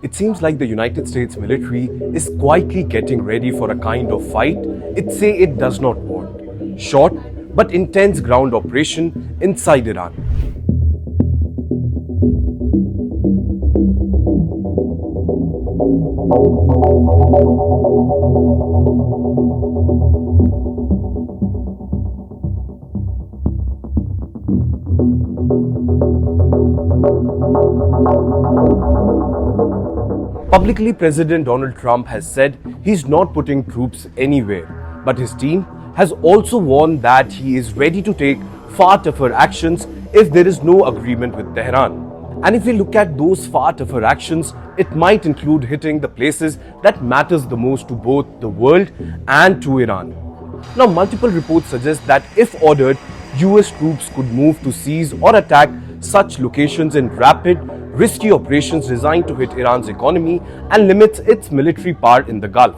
It seems like the United States military is quietly getting ready for a kind of fight it does not want. Short but intense ground operation inside Iran. Publicly, President Donald Trump has said he's not putting troops anywhere, but his team has also warned that he is ready to take far tougher actions if there is no agreement with Tehran. And if we look at those far tougher actions, it might include hitting the places that matters the most to both the world and to Iran. Now, multiple reports suggest that if ordered, US troops could move to seize or attack such locations in rapid, risky operations designed to hit Iran's economy and limit its military power in the Gulf.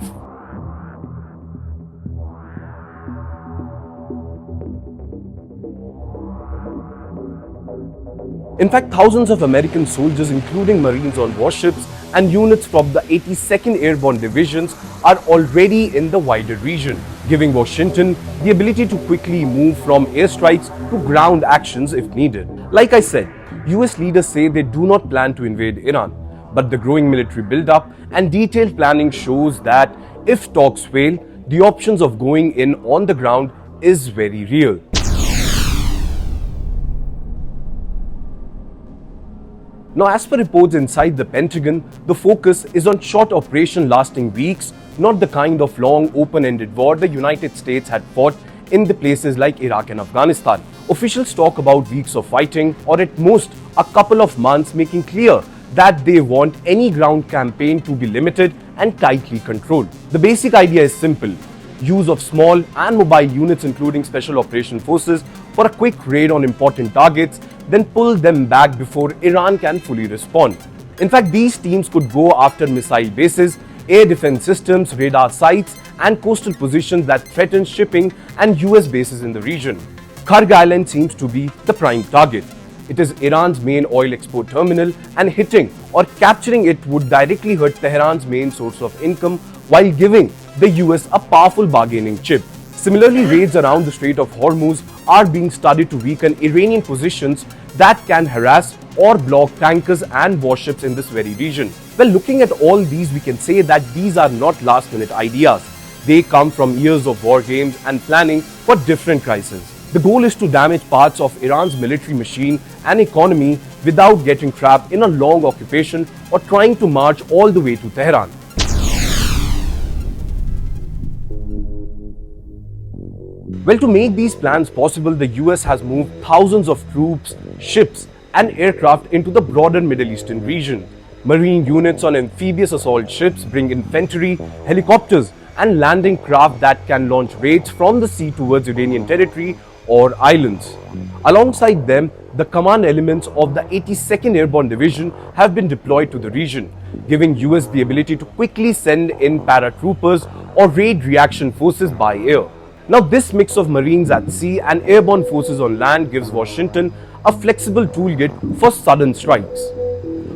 In fact, thousands of American soldiers, including Marines on warships and units from the 82nd Airborne Divisions, are already in the wider region, giving Washington the ability to quickly move from airstrikes to ground actions if needed. Like I said, US leaders say they do not plan to invade Iran, but the growing military buildup and detailed planning shows that if talks fail, the options of going in on the ground is very real. Now, as per reports inside the Pentagon, the focus is on short operation lasting weeks, not the kind of long open-ended war the United States had fought in the places like Iraq and Afghanistan. Officials talk about weeks of fighting or at most a couple of months, making clear that they want any ground campaign to be limited and tightly controlled. The basic idea is simple: use of small and mobile units including special operation forces for a quick raid on important targets, then pull them back before Iran can fully respond. In fact, these teams could go after missile bases, air defense systems, radar sites, and coastal positions that threaten shipping and US bases in the region. Khrag Island seems to be the prime target. It is Iran's main oil export terminal, and hitting or capturing it would directly hurt Tehran's main source of income while giving the US a powerful bargaining chip. Similarly, raids around the Strait of Hormuz are being studied to weaken Iranian positions that can harass or block tankers and warships in this very region. Well, looking at all these, we can say that these are not last-minute ideas. They come from years of war games and planning for different crises. The goal is to damage parts of Iran's military machine and economy without getting trapped in a long occupation or trying to march all the way to Tehran. Well, to make these plans possible, the US has moved thousands of troops, ships, and aircraft into the broader Middle Eastern region. Marine units on amphibious assault ships bring infantry, helicopters, and landing craft that can launch raids from the sea towards Iranian territory or islands. Alongside them, the command elements of the 82nd Airborne Division have been deployed to the region, giving US the ability to quickly send in paratroopers or raid reaction forces by air. Now, this mix of Marines at sea and airborne forces on land gives Washington a flexible toolkit for sudden strikes.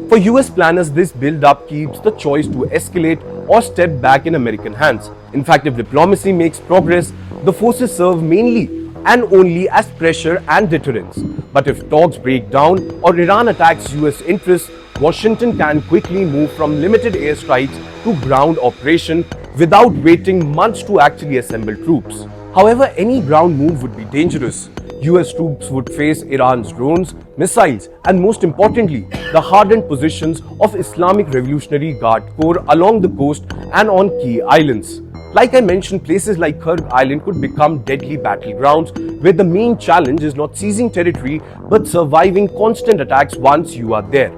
For US planners, this build-up keeps the choice to escalate or step back in American hands. In fact, if diplomacy makes progress, the forces serve mainly and only as pressure and deterrence. But if talks break down or Iran attacks US interests, Washington can quickly move from limited airstrikes to ground operation without waiting months to actually assemble troops. However, any ground move would be dangerous. US troops would face Iran's drones, missiles, and most importantly, the hardened positions of Islamic Revolutionary Guard Corps along the coast and on key islands. Like I mentioned, places like Kharg Island could become deadly battlegrounds where the main challenge is not seizing territory but surviving constant attacks once you are there.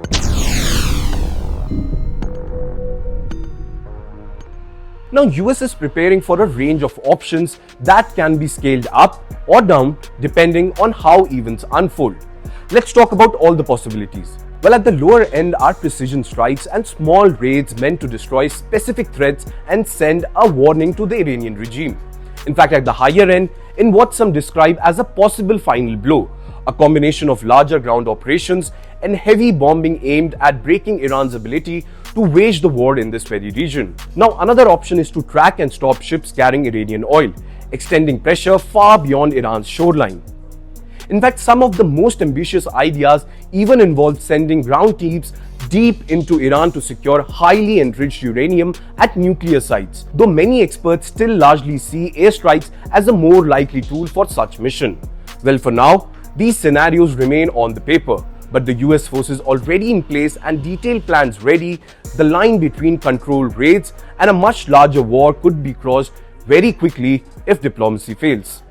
Now, US is preparing for a range of options that can be scaled up or down depending on how events unfold. Let's talk about all the possibilities. Well, at the lower end are precision strikes and small raids meant to destroy specific threats and send a warning to the Iranian regime. In fact, at the higher end, in what some describe as a possible final blow, a combination of larger ground operations and heavy bombing aimed at breaking Iran's ability to wage the war in this very region. Now, another option is to track and stop ships carrying Iranian oil, extending pressure far beyond Iran's shoreline. In fact, some of the most ambitious ideas even involve sending ground teams deep into Iran to secure highly enriched uranium at nuclear sites, though many experts still largely see airstrikes as a more likely tool for such mission. Well, for now, these scenarios remain on the paper, but the US forces already in place and detailed plans ready, the line between controlled raids and a much larger war could be crossed very quickly if diplomacy fails.